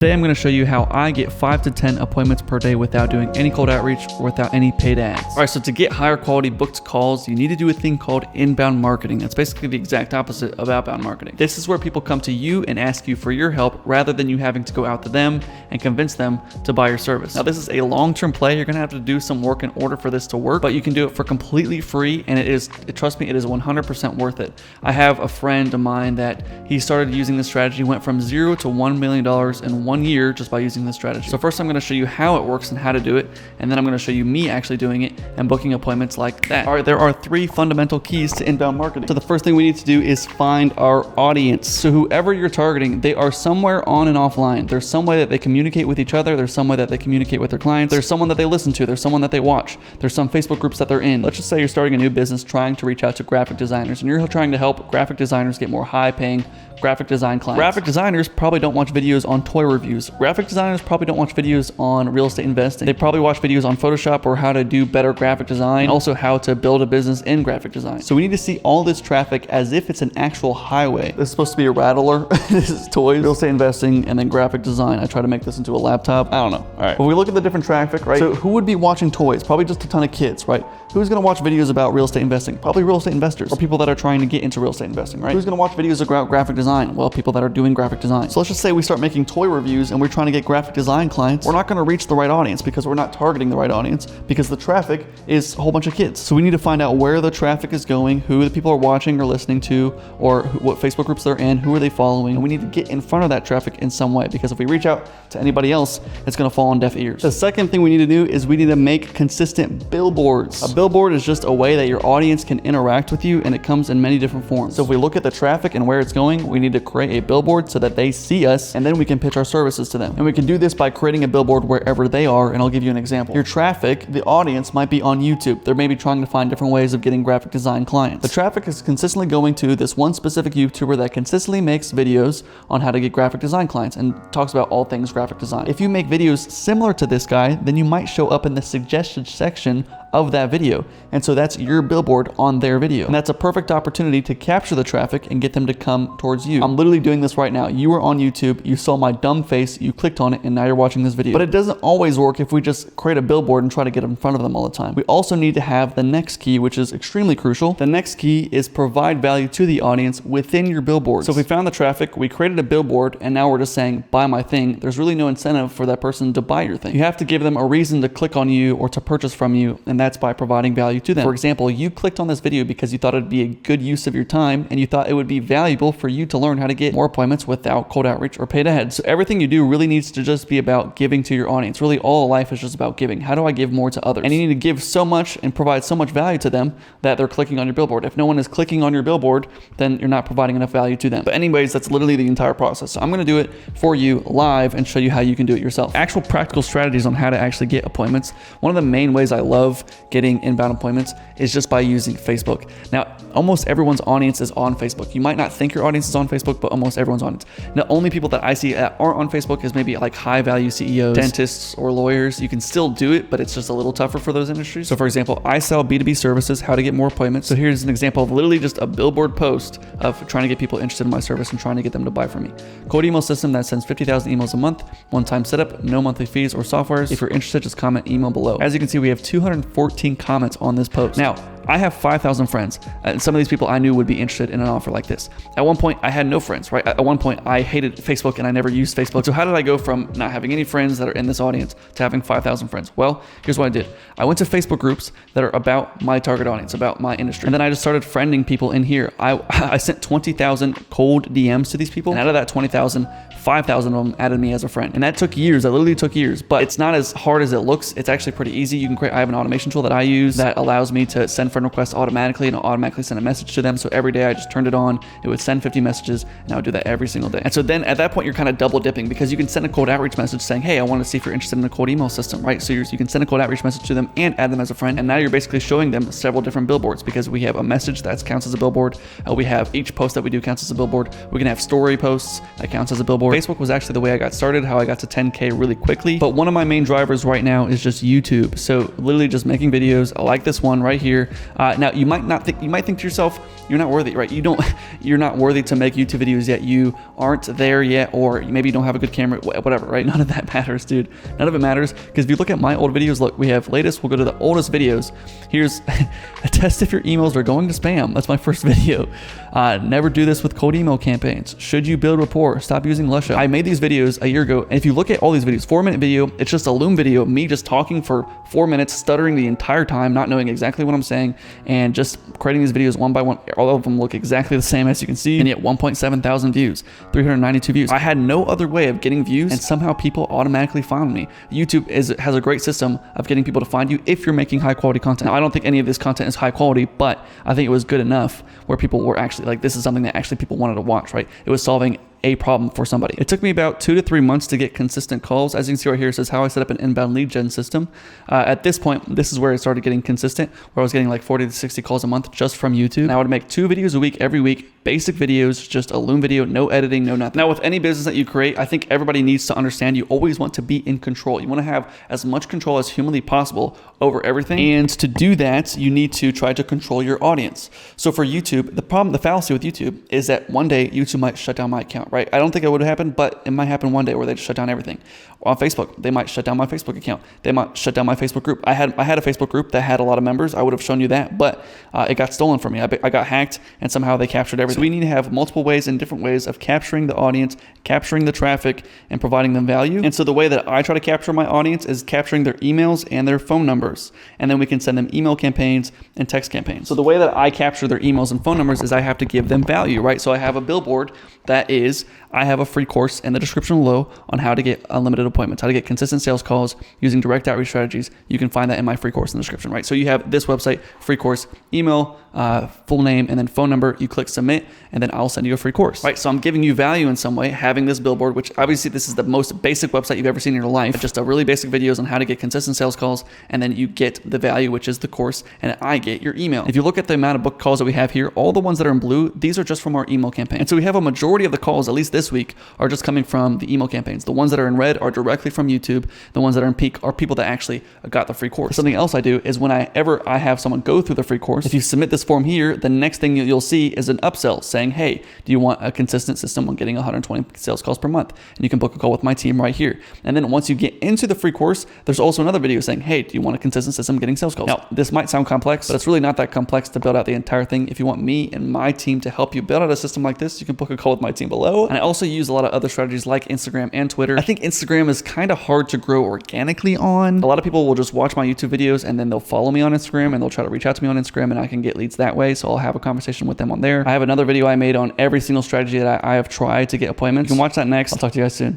Today I'm going to show you how I get 5 to 10 appointments per day without doing any cold outreach or without any paid ads. All right, so to get higher quality booked calls, you need to do a thing called inbound marketing. That's basically the exact opposite of outbound marketing. This is where people come to you and ask you for your help rather than you having to go out to them and convince them to buy your service. Now, this is a long-term play. You're going to have to do some work in order for this to work, but you can do it for completely free, and trust me, it is 100% worth it. I have a friend of mine that he started using this strategy, went from $0 to $1 million in 1 year just by using this strategy. So first I'm going to show you how it works and how to do it, and then I'm going to show you me actually doing it and booking appointments like that. All right, there are 3 fundamental keys to inbound marketing. So the first thing we need to do is find our audience. So whoever you're targeting, they are somewhere on and offline. There's some way that they communicate with each other. There's some way that they communicate with their clients. There's someone that they listen to. There's someone that they watch. There's some Facebook groups that they're in. Let's just say you're starting a new business trying to reach out to graphic designers, and you're trying to help graphic designers get more high-paying graphic design clients. Graphic designers probably don't watch videos on toy reviews. Graphic designers probably don't watch videos on real estate investing. They probably watch videos on Photoshop or how to do better graphic design, and also how to build a business in graphic design. So we need to see all this traffic as if it's an actual highway. This is supposed to be a rattler. This is toys, real estate investing, and then graphic design. I try to make this into a laptop. I don't know. All right. But we look at the different traffic, right? So who would be watching toys? Probably just a ton of kids, right? Who's going to watch videos about real estate investing? Probably real estate investors or people that are trying to get into real estate investing, right? Who's going to watch videos about graphic design? Well, people that are doing graphic design. So let's just say we start making toy reviews and we're trying to get graphic design clients. We're not going to reach the right audience because we're not targeting the right audience because the traffic is a whole bunch of kids. So we need to find out where the traffic is going, who the people are watching or listening to, or what Facebook groups they're in, who are they following, and we need to get in front of that traffic in some way, because if we reach out to anybody else, it's going to fall on deaf ears. The second thing we need to do is we need to make consistent billboards. A billboard is just a way that your audience can interact with you, and it comes in many different forms. So if we look at the traffic and where it's going, we need to create a billboard so that they see us, and then we can pitch our services to them. And we can do this by creating a billboard wherever they are, and I'll give you an example. Your traffic, the audience might be on YouTube. They're maybe trying to find different ways of getting graphic design clients. The traffic is consistently going to this one specific YouTuber that consistently makes videos on how to get graphic design clients and talks about all things graphic design. If you make videos similar to this guy, then you might show up in the suggested section of that video. And so that's your billboard on their video. And that's a perfect opportunity to capture the traffic and get them to come towards you. I'm literally doing this right now. You were on YouTube, you saw my dumb face, you clicked on it, and now you're watching this video. But it doesn't always work if we just create a billboard and try to get in front of them all the time. We also need to have the next key, which is extremely crucial. The next key is provide value to the audience within your billboard. So if we found the traffic, we created a billboard, and now we're just saying, buy my thing, there's really no incentive for that person to buy your thing. You have to give them a reason to click on you or to purchase from you, and that's by providing value to them. For example, you clicked on this video because you thought it'd be a good use of your time, and you thought it would be valuable for you to learn how to get more appointments without cold outreach or paid ads. So everything you do really needs to just be about giving to your audience. Really, all life is just about giving. How do I give more to others? And you need to give so much and provide so much value to them that they're clicking on your billboard. If no one is clicking on your billboard, then you're not providing enough value to them. But anyways, that's literally the entire process. So I'm going to do it for you live and show you how you can do it yourself. Actual practical strategies on how to actually get appointments. One of the main ways I love getting inbound appointments is just by using Facebook. Now, almost everyone's audience is on Facebook. You might not think your audience is on Facebook, but almost everyone's on it. Now, only people that I see that aren't on Facebook is maybe like high value CEOs, dentists, or lawyers. You can still do it, but it's just a little tougher for those industries. So for example, I sell B2B services, how to get more appointments. So here's an example of literally just a billboard post of trying to get people interested in my service and trying to get them to buy from me. Cold email system that sends 50,000 emails a month, one-time setup, no monthly fees or softwares. If you're interested, just comment email below. As you can see, we have 214 comments on this post. Now, I have 5,000 friends, and some of these people I knew would be interested in an offer like this. At one point, I had no friends, right? At one point, I hated Facebook and I never used Facebook. So how did I go from not having any friends that are in this audience to having 5,000 friends? Well, here's what I did. I went to Facebook groups that are about my target audience, about my industry. And then I just started friending people in here. I sent 20,000 cold DMs to these people, and out of that 20,000, 5,000 of them added me as a friend. And that took years. That literally took years, but it's not as hard as it looks. It's actually pretty easy. You can create, I have an automation tool that I use that allows me to send friend requests automatically, and it'll automatically send a message to them. So every day I just turned it on, it would send 50 messages, and I would do that every single day. And so then at that point, you're kind of double dipping, because you can send a cold outreach message saying, hey, I want to see if you're interested in a cold email system, right? So you can send a cold outreach message to them and add them as a friend. And now you're basically showing them several different billboards, because we have a message that counts as a billboard. We have each post that we do counts as a billboard. We can have story posts that counts as a billboard. before. Facebook was actually the way I got started, how I got to 10K really quickly. But one of my main drivers right now is just YouTube. So literally just making videos. I like this one right here. Now you might think to yourself, you're not worthy, right? You're not worthy to make YouTube videos yet. You aren't there yet, or maybe you don't have a good camera, whatever, right? None of that matters, dude. None of it matters, because if you look at my old videos, look, we have latest, we'll go to the oldest videos. Here's a test if your emails are going to spam. That's my first video. Never do this with cold email campaigns. Should you build rapport? Stop using Lusha. I made these videos a year ago, and if you look at all these videos, 4-minute video, it's just a Loom video, me just talking for 4 minutes, stuttering the entire time, not knowing exactly what I'm saying, and just creating these videos one by one. All of them look exactly the same, as you can see, and yet 1.7 thousand views, 392 views. I had no other way of getting views, and somehow people automatically found me. YouTube has a great system of getting people to find you if you're making high quality content. Now, I don't think any of this content is high quality, but I think it was good enough where people were actually like, this is something that actually people wanted to watch, right? It was solving a problem for somebody. It took me about 2 to 3 months to get consistent calls. As you can see right here, it says how I set up an inbound lead gen system. At this point, this is where it started getting consistent, where I was getting like 40 to 60 calls a month just from YouTube. And I would make 2 videos a week every week, basic videos, just a Loom video, no editing, no nothing. Now, with any business that you create, I think everybody needs to understand you always want to be in control. You want to have as much control as humanly possible over everything. And to do that, you need to try to control your audience. So for YouTube, the fallacy with YouTube is that one day YouTube might shut down my account, right? I don't think it would happen, but it might happen one day where they just shut down everything. On Facebook, they might shut down my Facebook account. They might shut down my Facebook group. I had a Facebook group that had a lot of members. I would have shown you that, but it got stolen from me. I got hacked, and somehow they captured everything. So we need to have multiple ways and different ways of capturing the audience, capturing the traffic, and providing them value. And so the way that I try to capture my audience is capturing their emails and their phone numbers. And then we can send them email campaigns and text campaigns. So the way that I capture their emails and phone numbers is I have to give them value, right? So I have a billboard that is, I have a free course in the description below on how to get unlimited appointments, how to get consistent sales calls using direct outreach strategies. You can find that in my free course in the description, right? So you have this website, free course, email, full name, and then phone number. You click submit, and then I'll send you a free course, right? So I'm giving you value in some way, having this billboard, which obviously this is the most basic website you've ever seen in your life, just a really basic videos on how to get consistent sales calls, and then you get the value, which is the course, and I get your email. If you look at the amount of book calls that we have here, all the ones that are in blue, these are just from our email campaign. And so we have a majority of the calls, at least this week, are just coming from the email campaigns. The ones that are in red are directly from YouTube. The ones that are in pink are people that actually got the free course. Something else I do is whenever I have someone go through the free course, if you submit this form here, the next thing you'll see is an upsell saying, hey, do you want a consistent system on getting 120 sales calls per month? And you can book a call with my team right here. And then once you get into the free course, there's also another video saying, hey, do you want a consistent system getting sales calls? Now, this might sound complex, but it's really not that complex to build out the entire thing. If you want me and my team to help you build out a system like this, you can book a call with my team below. And I also use a lot of other strategies like Instagram and Twitter. I think Instagram is kind of hard to grow organically on. A lot of people will just watch my YouTube videos and then they'll follow me on Instagram and they'll try to reach out to me on Instagram, and I can get leads that way. So I'll have a conversation with them on there. I have another video I made on every single strategy that I have tried to get appointments. You can watch that next. I'll talk to you guys soon.